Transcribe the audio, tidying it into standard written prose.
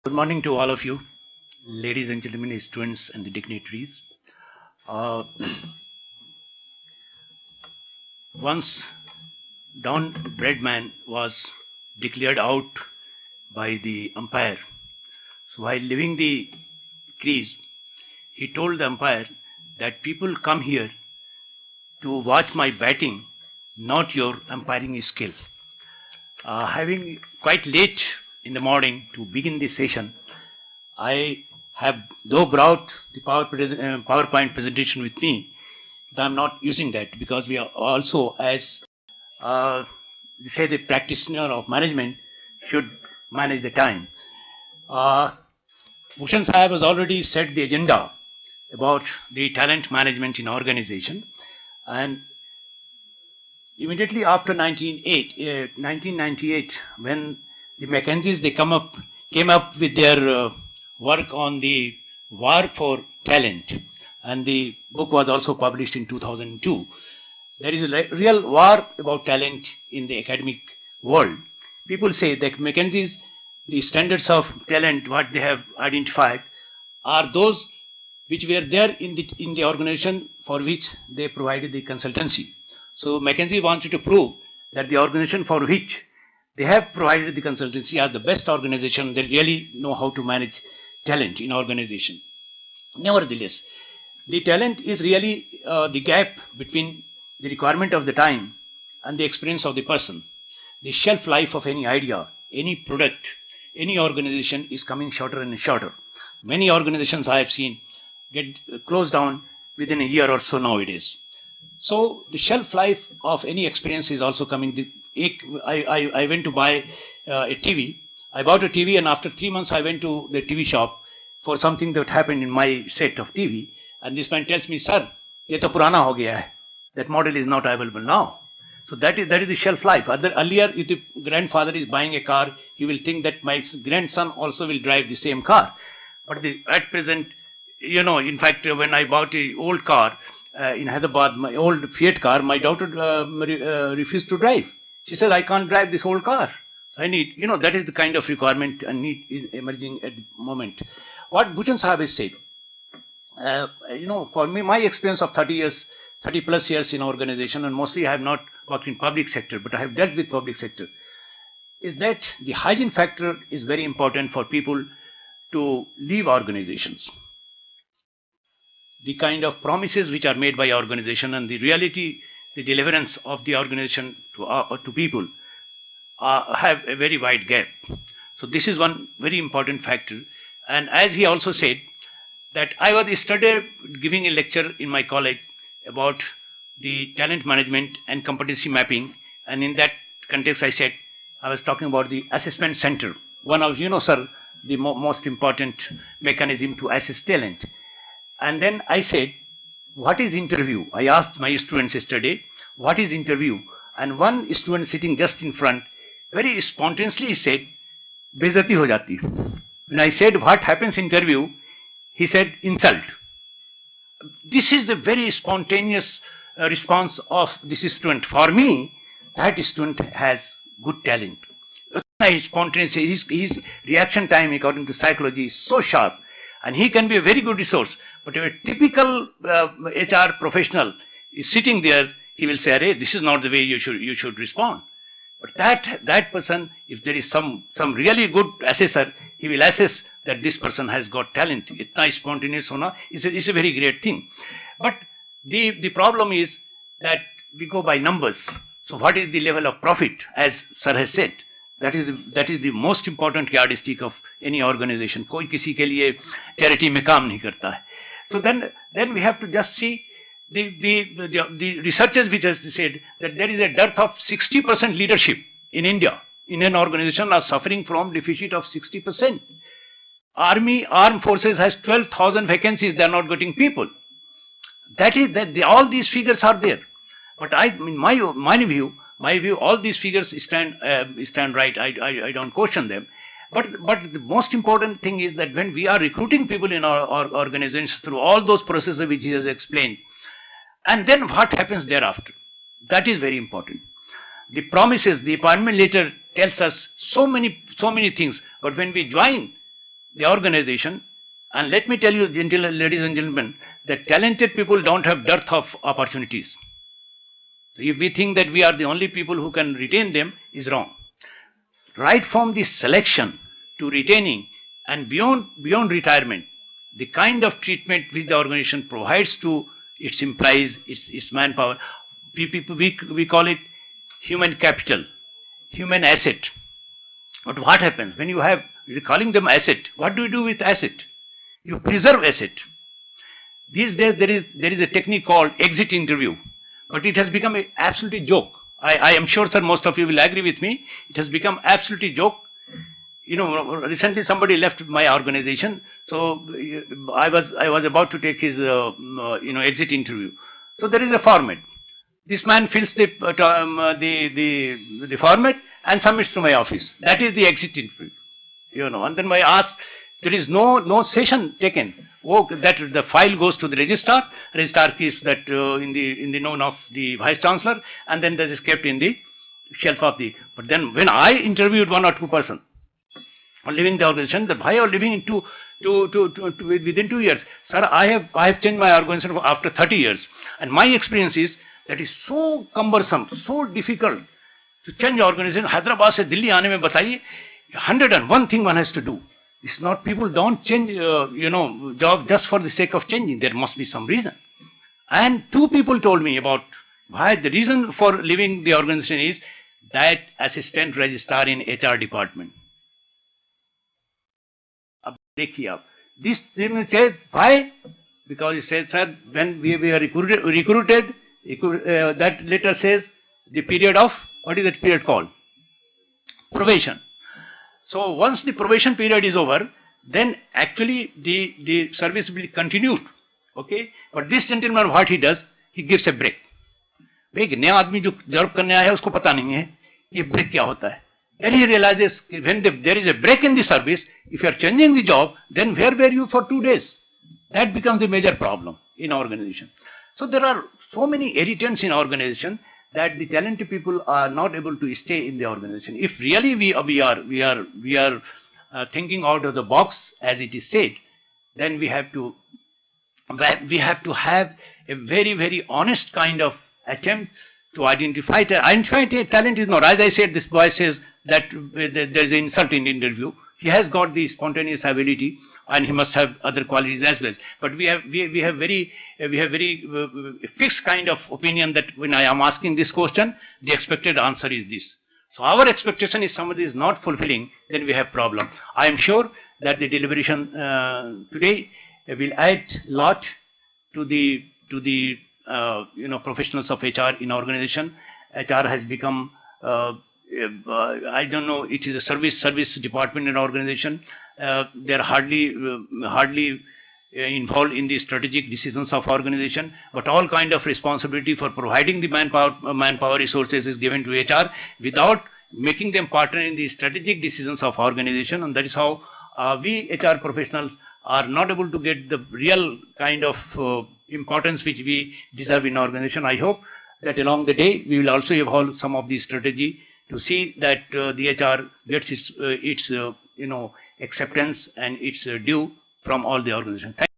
Good morning to all of you, ladies and gentlemen, students and the dignitaries. Once Don Breadman was declared out by the umpire. So while leaving the crease, he told the umpire that people come here to watch my batting, not your umpiring skill. Having quite late in the morning to begin the session, I have though brought the PowerPoint presentation with me, but I'm not using that because we are also, as say, the practitioner of management should manage the time. Bhushan Sahib has already set the agenda about the talent management in organization, and immediately after 1998, when the McKenzies came up with their work on the war for talent, and the book was also published in 2002. There is a real war about talent in the academic world. People say that McKenzies, the standards of talent, what they have identified, are those which were there in the organization for which they provided the consultancy. So McKinsey wanted to prove that the organization for which they have provided the consultancy are the best organization. They really know how to manage talent in organization. Nevertheless, the talent is really the gap between the requirement of the time and the experience of the person. The shelf life of any idea, any product, any organization is coming shorter and shorter. Many organizations I have seen get closed down within a year or so nowadays. So the shelf life of any experience is also coming. I went to buy a TV. I bought a TV, and after 3 months I went to the TV shop for something that happened in my set of TV. And this man tells me, "Sir, ye to purana ho gaya hai. That model is not available now." So that is the shelf life. Earlier, if the grandfather is buying a car, he will think that my grandson also will drive the same car. But at present, in fact, when I bought an old car in Hyderabad, my old Fiat car, my daughter refused to drive. She said, "I can't drive this old car. I need," that is the kind of requirement and need is emerging at the moment. What Bhushan Sahib has said, for me, my experience of 30 plus years in organization, and mostly I have not worked in public sector, but I have dealt with public sector, is that the hygiene factor is very important for people to leave organizations. The kind of promises which are made by organization and the reality, the deliverance of the organization to people have a very wide gap. So this is one very important factor. And as he also said, that I was yesterday giving a lecture in my college about the talent management and competency mapping, and in that context I said, I was talking about the assessment center. One of, sir, the most important mechanism to assess talent. And then I said, what is interview? I asked my students yesterday, what is interview? And one student sitting just in front very spontaneously said, "Bezati ho jati." When I said, what happens in interview? He said, "Insult." This is the very spontaneous response of this student. For me, that student has good talent. His spontaneous, his reaction time according to psychology is so sharp, and he can be a very good resource. But if a typical HR professional is sitting there, he will say, "Hey, this is not the way you should respond." But that person, if there is some really good assessor, he will assess that this person has got talent. Itna spontaneous hona is a very great thing. But the problem is that we go by numbers. So what is the level of profit, as sir has said? That is the most important yardstick of any organization. कोई किसी के लिए charity में काम नहीं करता है. So then we have to just see the researchers which has said that there is a dearth of 60% leadership in India. Indian organizations are suffering from deficit of 60%. Armed forces has 12,000 vacancies. They are not getting people. All these figures are there. But in my view, all these figures stand right. I don't question them. But the most important thing is that when we are recruiting people in our organizations through all those processes which he has explained, and then what happens thereafter, that is very important. The promises, the appointment letter tells us so many things, but when we join the organization, and let me tell you, ladies and gentlemen, that talented people don't have dearth of opportunities. So if we think that we are the only people who can retain them, is wrong. Right from the selection to retaining and beyond retirement, the kind of treatment which the organization provides to its employees, its manpower, we call it human capital, human asset. But what happens when you're calling them asset? What do you do with asset? You preserve asset. These days there is a technique called exit interview, but it has become an absolute joke. I am sure, sir, most of you will agree with me. It has become absolutely joke. You know, recently somebody left my organization, so I was about to take his exit interview. So there is a format. This man fills the format and submits to my office. That is the exit interview. You know, and then I asked, there is no session taken. Oh, that the file goes to the registrar. Registrar keeps that in the known of the vice chancellor, and then that is kept in the shelf of the. But then when I interviewed one or two persons leaving the organization, that why are living in within 2 years, sir, I have changed my organization after 30 years, and my experience is that is so cumbersome, so difficult to change organization. Hyderabad se Delhi aane mein bataiye, 101 thing one has to do. It's not, people don't change job just for the sake of changing. There must be some reason. And two people told me about why the reason for leaving the organization is that assistant registrar in HR department. This says why? Because it says, sir, when we were recruited, that letter says the period of, what is that period called? Probation. So once the probation period is over, then actually the service will be continued. Okay? But this gentleman, what he does, he gives a break. भाई नया आदमी जो job करने आया है उसको पता नहीं है ये ब्रेक क्या होता है. Then he realizes when there is a break in the service, if you are changing the job, then where were you for 2 days? That becomes the major problem in organization. So there are so many irritants in organization that the talented people are not able to stay in the organization. If really we are thinking out of the box, as it is said, then we have to have a very, very honest kind of attempt to identify talent is not, as I said, this boy says that there is an insult in the interview. He has got the spontaneous ability and he must have other qualities as well. But we have very fixed kind of opinion that when I am asking this question, the expected answer is this. So our expectation is somebody is not fulfilling, then we have problem. I am sure that the deliberation today will add lot to the professionals of HR in organization. HR has become I don't know, it is a service department in organization. They are hardly involved in the strategic decisions of organization, but all kind of responsibility for providing the manpower resources is given to HR without making them partner in the strategic decisions of organization. And that is how we HR professionals are not able to get the real kind of importance which we deserve in organization. I hope that along the day we will also evolve some of the strategy to see that the HR gets its acceptance and its due from all the organization.